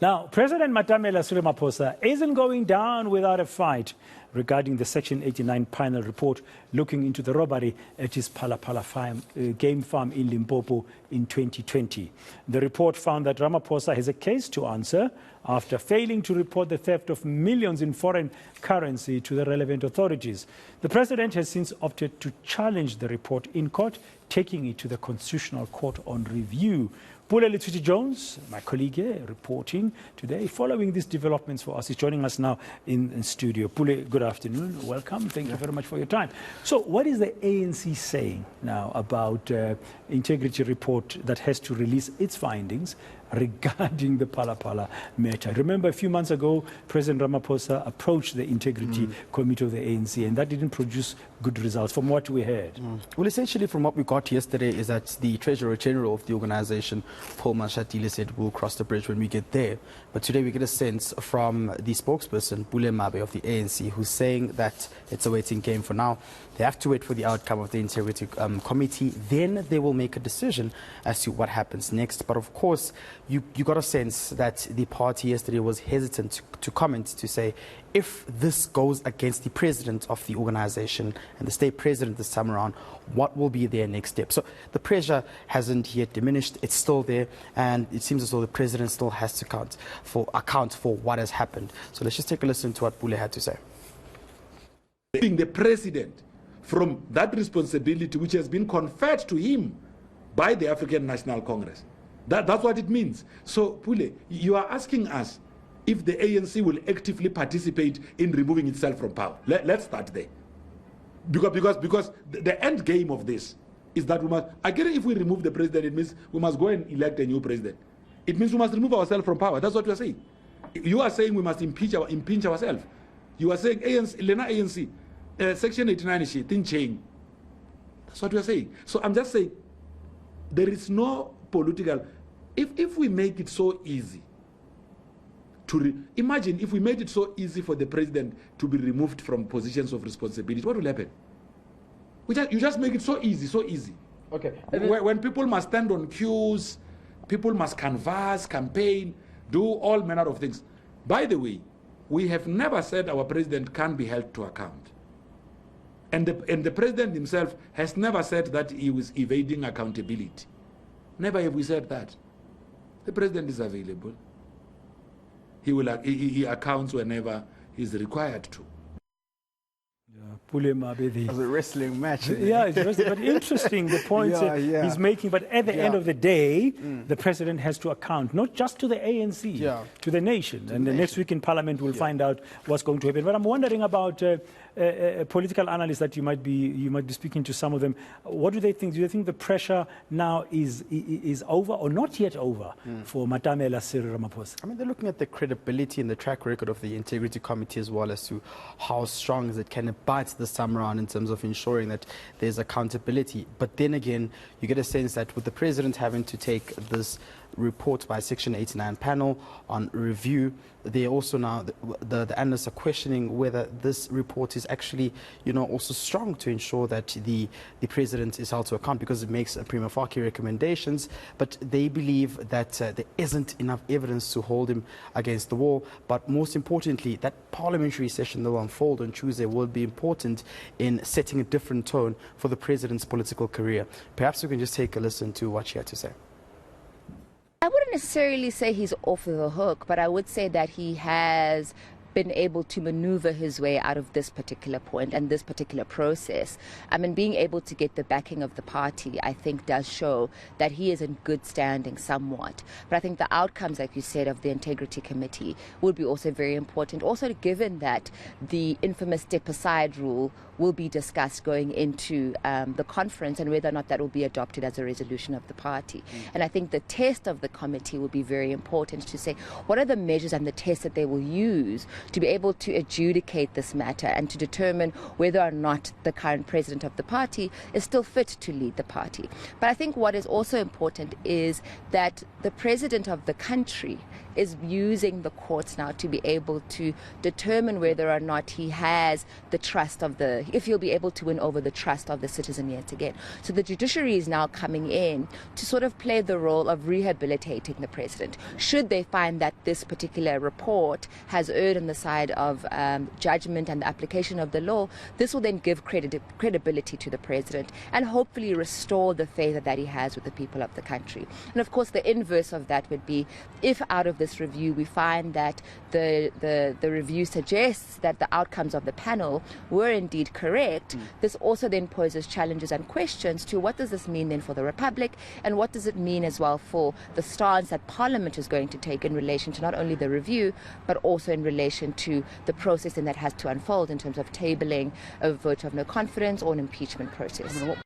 Now, President Cyril Ramaphosa isn't going down without a fight regarding the Section 89 panel report looking into the robbery at his Phala Phala game farm in Limpopo in 2020. The report found that Ramaphosa has a case to answer after failing to report the theft of millions in foreign currency to the relevant authorities. The president has since opted to challenge the report in court, taking it to the Constitutional Court on review. Pule Letshwiti-Jones, my colleague here, reporting today, following these developments for us. He's joining us now in studio. Pule, good afternoon. Welcome. Thank you very much for your time. So what is the ANC saying now about integrity report that has to release its findings regarding the Phala Phala matter? Remember, a few months ago, President Ramaphosa approached the integrity committee of the ANC, and that didn't produce good results from what we heard. Well, essentially, from what we got yesterday is that the Treasurer General of the organization, Paul Mashatile, said we'll cross the bridge when we get there. But today we get a sense from the spokesperson, Pule Mabe of the ANC, who's saying that it's a waiting game for now. They have to wait for the outcome of the integrity committee. Then they will make a decision as to what happens next. But of course, you got a sense that the party yesterday was hesitant to comment, to say, if this goes against the president of the organization and the state president this time around, what will be their next step? So the pressure hasn't yet diminished. It's still there, and it seems as though the president still has to account for what has happened. So let's just take a listen to what Pule had to say. The president from that responsibility which has been conferred to him by the African National Congress. That's what it means. So, Pule, you are asking us if the ANC will actively participate in removing itself from power. Let's start there. Because the end game of this is that we must, again, if we remove the president, it means we must go and elect a new president. It means we must remove ourselves from power. That's what you are saying. You are saying we must impinge ourselves. You are saying ANC, Section 89 is didn't change. That's what you are saying. So I'm just saying there is no political. If we make it so easy to imagine if we made it so easy for the president to be removed from positions of responsibility, what will happen? You just make it so easy. Okay. When people must stand on queues, people must canvass, campaign, do all manner of things. By the way, we have never said our president can't be held to account. And the president himself has never said that he was evading accountability. Never have we said that. The president is available. He accounts whenever he's required to. Pule Mabe, it was a wrestling match. Yeah, it's wrestling, but interesting the points he's making. But at the end of the day, the president has to account not just to the ANC, to the nation. And the next week in Parliament, we'll find out what's going to happen. But I'm wondering about political analysts that you might be speaking to. Some of them. What do they think? Do they think the pressure now is over or not yet over for Cyril Ramaphosa? I mean, they're looking at the credibility and the track record of the Integrity Committee as well as to how strong is it can bite this time around in terms of ensuring that there's accountability. But then again, you get a sense that with the president having to take this report by Section 89 panel on review, they also now, the analysts are questioning whether this report is actually, also strong to ensure that the president is held to account, because it makes a prima facie recommendations, but they believe that there isn't enough evidence to hold him against the wall. But most importantly, that parliamentary session that will unfold on Tuesday will be important in setting a different tone for the president's political career. Perhaps we can just take a listen to what she had to say. I wouldn't necessarily say he's off the hook, but I would say that he has been able to maneuver his way out of this particular point and this particular process. I mean, being able to get the backing of the party, I think, does show that he is in good standing somewhat. But I think the outcomes, like you said, of the Integrity Committee would be also very important. Also, given that the infamous step aside rule will be discussed going into the conference, and whether or not that will be adopted as a resolution of the party. And I think the test of the committee will be very important to say what are the measures and the tests that they will use to be able to adjudicate this matter and to determine whether or not the current president of the party is still fit to lead the party. But I think what is also important is that the president of the country is using the courts now to be able to determine whether or not he has the trust of if he'll be able to win over the trust of the citizen yet again. So the judiciary is now coming in to sort of play the role of rehabilitating the president. Should they find that this particular report has erred on the side of judgment and the application of the law, this will then give credibility to the president and hopefully restore the faith that he has with the people of the country. And of course, the inverse of that would be if out of this review we find that the review suggests that the outcomes of the panel were indeed correct, this also then poses challenges and questions to what does this mean then for the Republic, and what does it mean as well for the stance that Parliament is going to take in relation to not only the review but also in relation to the process and that has to unfold in terms of tabling a vote of no confidence or an impeachment process.